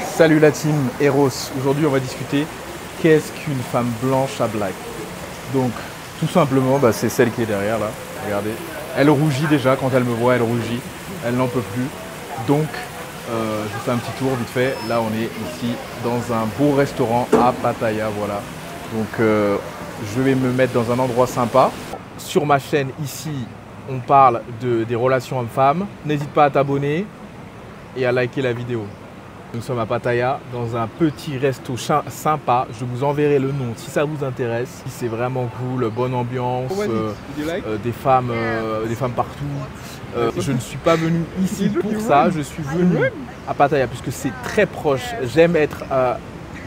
Salut la team Eros. Aujourd'hui, on va discuter qu'est-ce qu'une femme blanche à black. Donc, tout simplement, c'est celle qui est derrière là. Regardez. Elle rougit déjà quand elle me voit, elle rougit. Elle n'en peut plus. Donc, je fais un petit tour vite fait. Là, on est ici dans un beau restaurant à Pattaya. Voilà. Donc, je vais me mettre dans un endroit sympa. Sur ma chaîne, ici, on parle des relations hommes-femmes. N'hésite pas à t'abonner et à liker la vidéo. Nous sommes à Pattaya, dans un petit resto sympa. Je vous enverrai le nom si ça vous intéresse. C'est vraiment cool, bonne ambiance, des femmes partout. Je ne suis pas venu ici pour ça, je suis venu à Pattaya puisque c'est très proche. J'aime être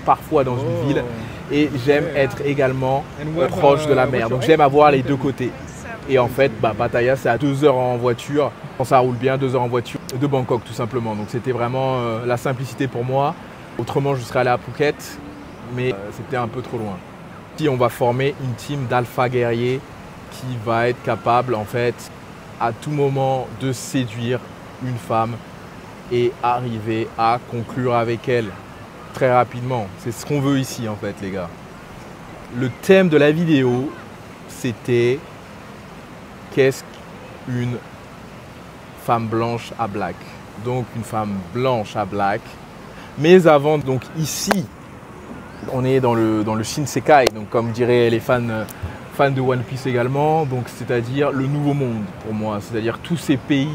parfois dans une ville et j'aime être également proche de la mer. Donc j'aime avoir les deux côtés. Et en fait, Pattaya, c'est à 2 heures en voiture. Quand ça roule bien, 2 heures en voiture de Bangkok tout simplement. Donc c'était vraiment la simplicité pour moi. Autrement, je serais allé à Phuket, mais c'était un peu trop loin. Ici, on va former une team d'alpha guerriers qui va être capable, en fait, à tout moment de séduire une femme et arriver à conclure avec elle très rapidement. C'est ce qu'on veut ici, en fait, les gars. Le thème de la vidéo, c'était qu'est-ce qu'une femme blanche à black. Donc une femme blanche à black. Mais avant, donc ici, on est dans le Shinsekai, donc comme diraient les fans de One Piece également, donc c'est-à-dire le nouveau monde pour moi, c'est-à-dire tous ces pays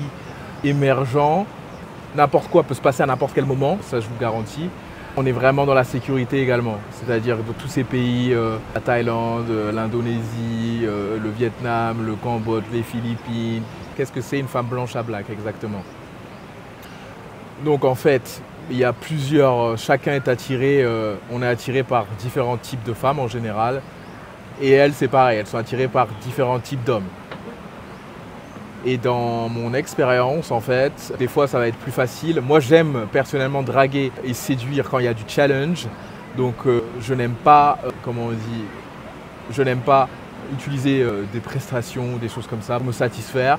émergents. N'importe quoi peut se passer à n'importe quel moment, ça je vous garantis. On est vraiment dans la sécurité également, c'est-à-dire dans tous ces pays, la Thaïlande, l'Indonésie, le Vietnam, le Cambodge, les Philippines. Qu'est-ce que c'est une femme blanche à black exactement? Donc en fait, il y a chacun est attiré, on est attiré par différents types de femmes en général. Et elles, c'est pareil, elles sont attirées par différents types d'hommes. Et dans mon expérience, en fait, des fois, ça va être plus facile. Moi, j'aime personnellement draguer et séduire quand il y a du challenge. Donc, je n'aime pas, je n'aime pas utiliser des prestations, des choses comme ça pour me satisfaire.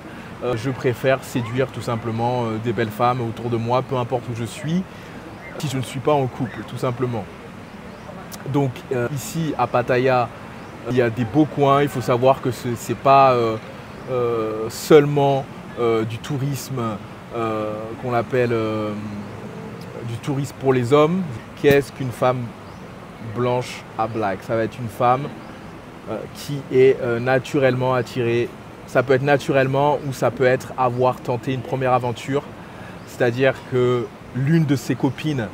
Je préfère séduire tout simplement des belles femmes autour de moi, peu importe où je suis, si je ne suis pas en couple, tout simplement. Donc, ici, à Pattaya, il y a des beaux coins. Il faut savoir que ce n'est pas seulement du tourisme qu'on appelle du tourisme pour les hommes. Qu'est-ce qu'une femme blanche à black? Ça va être une femme qui est naturellement attirée. Ça peut être naturellement ou ça peut être avoir tenté une première aventure. C'est-à-dire que l'une de ses copines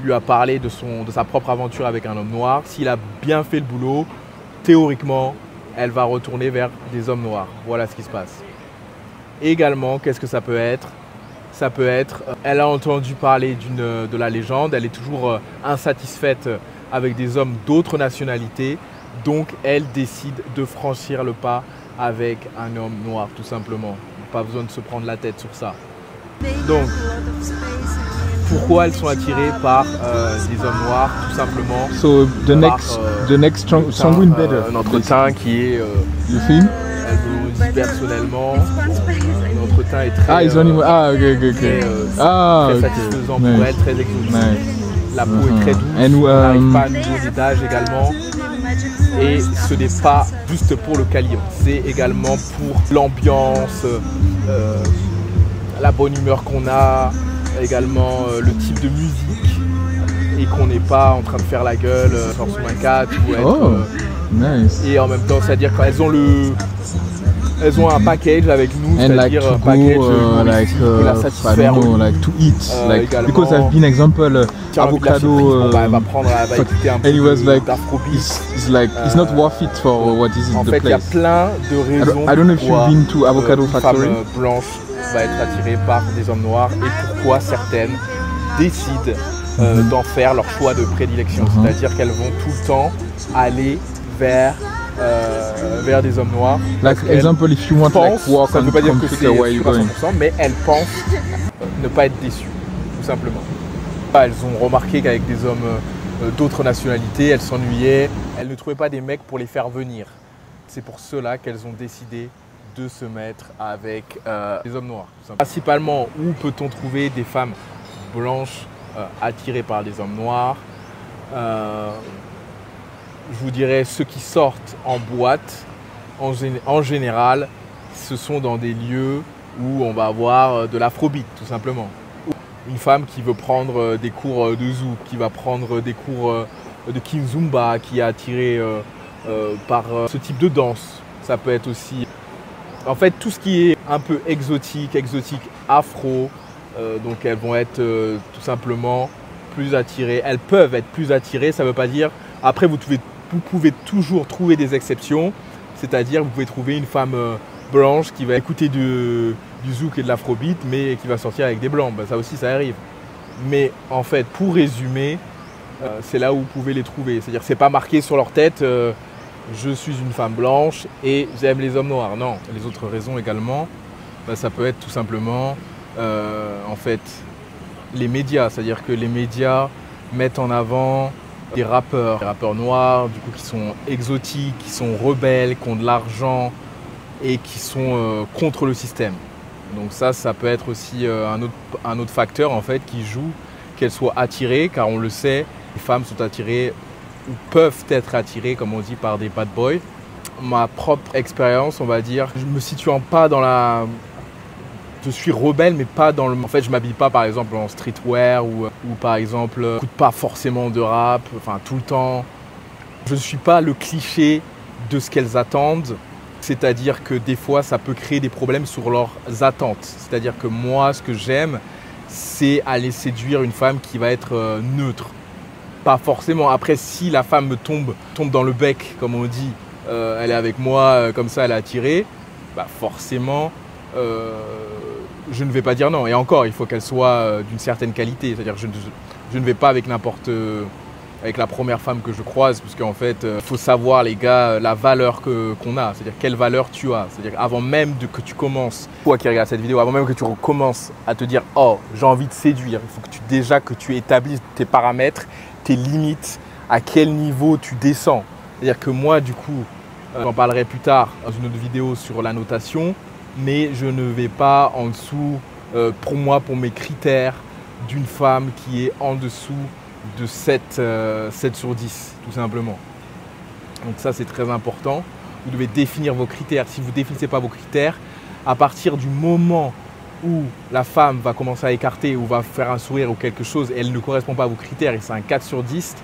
lui a parlé de sa propre aventure avec un homme noir. S'il a bien fait le boulot, théoriquement, elle va retourner vers des hommes noirs. Voilà ce qui se passe. Également, qu'est-ce que ça peut être? Ça peut être, elle a entendu parler de la légende, elle est toujours insatisfaite avec des hommes d'autres nationalités, donc elle décide de franchir le pas avec un homme noir, tout simplement. Pas besoin de se prendre la tête sur ça. Donc, pourquoi elles sont attirées par des hommes noirs, tout simplement? So the next song will better. Notre teint qui est, You think? elle me dit personnellement, notre teint est très, okay. très satisfaisant pour elle, très exotique. Nice. La peau est très douce, on n'arrive pas à nouveau d'âge également. Et ce n'est pas juste pour le calibre, c'est également pour l'ambiance, la bonne humeur qu'on a, également le type de musique et qu'on n'est pas en train de faire la gueule sur un 4 ou être, nice. Et en même temps, c'est-à-dire elles ont un package avec nous, c'est-à-dire un package pour la satisfaire. Like to eat, like because I've been example avocado. Elle va écouter un peu and it was like d'afrobeat. It's not worth it for what is in the place. En fait, il y a plein de raisons. I don't know if you've been to Avocado Factory. Une femme blanche va être attirée par des hommes noirs et pourquoi certaines décident d'en faire leur choix de prédilection. C'est-à-dire qu'elles vont tout le temps aller vers des hommes noirs. Like example, if you want like walk ça ne on veut pas dire que c'est where you going. 100%, mais elles pensent ne pas être déçues, tout simplement. Elles ont remarqué qu'avec des hommes d'autres nationalités, elles s'ennuyaient. Elles ne trouvaient pas des mecs pour les faire venir. C'est pour cela qu'elles ont décidé de se mettre avec des hommes noirs. Principalement, où peut-on trouver des femmes blanches attirés par les hommes noirs. Je vous dirais ceux qui sortent en boîte, en général, ce sont dans des lieux où on va avoir de l'afrobeat tout simplement. Une femme qui veut prendre des cours de zouk, qui va prendre des cours de kizomba, qui est attirée par ce type de danse. Ça peut être aussi, en fait, tout ce qui est un peu exotique afro. Donc elles vont être tout simplement plus attirées. Elles peuvent être plus attirées, ça ne veut pas dire. Après, vous pouvez toujours trouver des exceptions. C'est-à-dire, vous pouvez trouver une femme blanche qui va écouter du zouk et de l'afrobeat, mais qui va sortir avec des blancs. Ben, ça aussi, ça arrive. Mais en fait, pour résumer, c'est là où vous pouvez les trouver. C'est-à-dire, c'est pas marqué sur leur tête. Je suis une femme blanche et j'aime les hommes noirs. Non, les autres raisons également, ben, ça peut être tout simplement, en fait, les médias. C'est-à-dire que les médias mettent en avant des rappeurs noirs, du coup, qui sont exotiques, qui sont rebelles, qui ont de l'argent et qui sont contre le système. Donc ça peut être aussi un autre facteur en fait qui joue qu'elles soient attirées, car on le sait, les femmes sont attirées ou peuvent être attirées, comme on dit, par des bad boys. Ma propre expérience, on va dire, je me situant pas dans la... Je suis rebelle, mais pas dans le... En fait, je m'habille pas, par exemple, en streetwear ou par exemple, j'écoute pas forcément de rap, enfin, tout le temps. Je ne suis pas le cliché de ce qu'elles attendent. C'est-à-dire que des fois, ça peut créer des problèmes sur leurs attentes. C'est-à-dire que moi, ce que j'aime, c'est aller séduire une femme qui va être neutre. Pas forcément. Après, si la femme me tombe dans le bec, comme on dit, elle est avec moi, comme ça, elle est attirée, bah forcément, je ne vais pas dire non. Et encore, il faut qu'elle soit d'une certaine qualité. C'est-à-dire que je ne vais pas avec avec la première femme que je croise, parce qu'en fait, il faut savoir, les gars, la valeur qu'on a. C'est-à-dire quelle valeur tu as. C'est-à-dire avant même que tu commences, toi qui regardes cette vidéo, avant même que tu recommences à te dire « Oh, j'ai envie de séduire », il faut que tu établisses tes paramètres, tes limites, à quel niveau tu descends. C'est-à-dire que moi, du coup, j'en parlerai plus tard dans une autre vidéo sur la notation, mais je ne vais pas en dessous, pour mes critères, d'une femme qui est en dessous de 7 sur 10, tout simplement. Donc ça, c'est très important. Vous devez définir vos critères. Si vous ne définissez pas vos critères, à partir du moment où la femme va commencer à écarter ou va faire un sourire ou quelque chose et elle ne correspond pas à vos critères et c'est un 4 sur 10,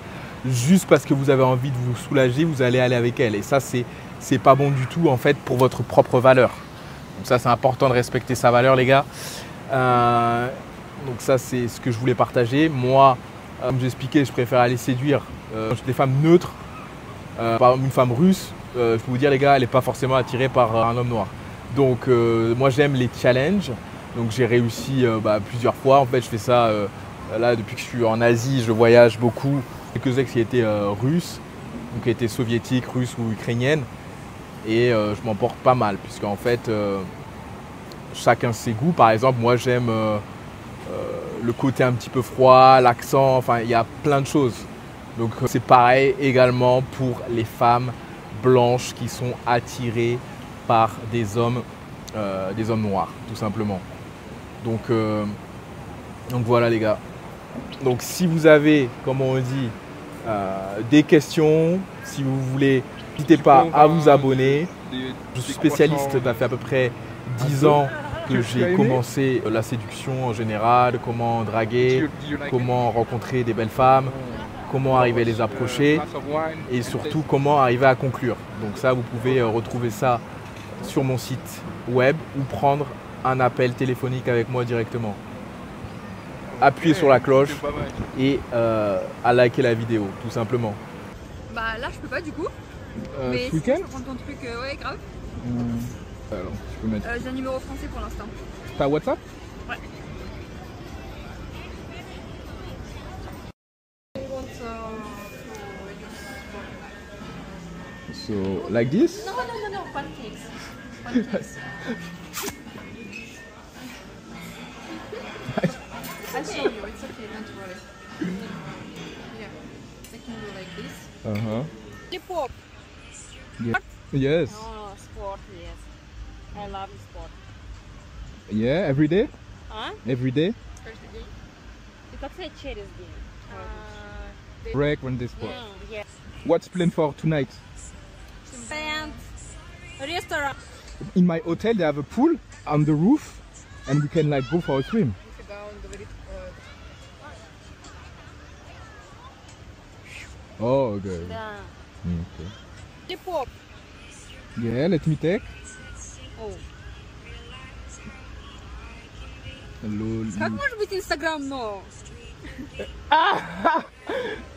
juste parce que vous avez envie de vous soulager, vous allez aller avec elle. Et ça, c'est pas bon du tout, en fait, pour votre propre valeur. Donc ça, c'est important de respecter sa valeur, les gars. Donc ça, c'est ce que je voulais partager. Moi, comme j'expliquais, je préfère aller séduire des femmes neutres. Par exemple, une femme russe, je peux vous dire, les gars, elle n'est pas forcément attirée par un homme noir. Donc moi, j'aime les challenges. Donc j'ai réussi plusieurs fois. En fait, je fais ça là depuis que je suis en Asie. Je voyage beaucoup. Quelques ex qui étaient russes, donc qui étaient soviétiques, russes ou ukrainiennes. Et je m'en porte pas mal, puisqu'en fait, chacun ses goûts. Par exemple, moi, j'aime le côté un petit peu froid, l'accent, enfin, il y a plein de choses. Donc c'est pareil également pour les femmes blanches qui sont attirées par des hommes noirs, tout simplement. Donc voilà, les gars. Donc si vous avez, comme on dit, des questions, si vous voulez, n'hésitez pas à vous abonner. Je suis spécialiste, ça fait à peu près 10 ans que j'ai commencé la séduction en général, comment draguer, comment rencontrer des belles femmes, comment arriver à les approcher et surtout comment arriver à conclure. Donc ça, vous pouvez retrouver ça sur mon site web ou prendre un appel téléphonique avec moi directement. Appuyez sur la cloche et à liker la vidéo, tout simplement. Bah là, je peux pas du coup. Mais ce si week-end je peux prendre ton truc, ouais, grave. Alors, je peux mettre... J'ai un numéro français pour l'instant. T'as WhatsApp? Ouais. So, like this? No, pancakes. Pancakes. I'll show you, it's okay, don't worry. Yeah, I can do like this. Hip-hop. Yeah. Yes. Oh, sport, yes. I love sport. Yeah, every day? Huh? Every day? First day. Це через день. Break when they sport. Yes. What's planned for tonight? And restaurant. In my hotel they have a pool on the roof and we can like go for a swim. Oh, okay. Да. Okay. K-pop. Yeah, let me take. Oh. Hello. Как может быть Instagram, no?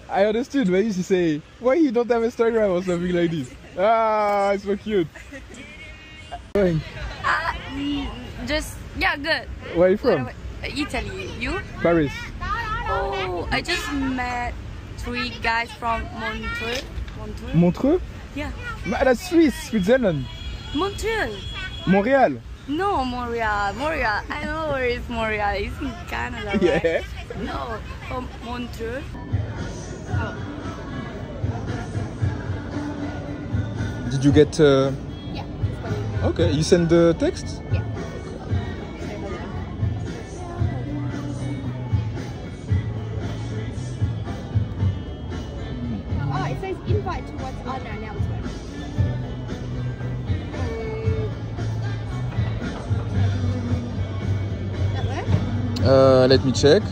I understood when you say, why you don't have Instagram or something like this? Ah, it's so cute. Just, yeah, good. Where are you from? Italy. You? Paris. Oh, I just met 3 guys from Montreux. Montreux? Montreux? Yeah. That's Swiss, Switzerland. Montreal. Montréal. No, Montreal. Montreal. I know where is Montreal. It's in Canada, right? Yeah. No, from Montreux. Did you get... Yeah. Okay, you send the text? Yeah. Oh, it says invite to what's on our announcement. That work? Let me check.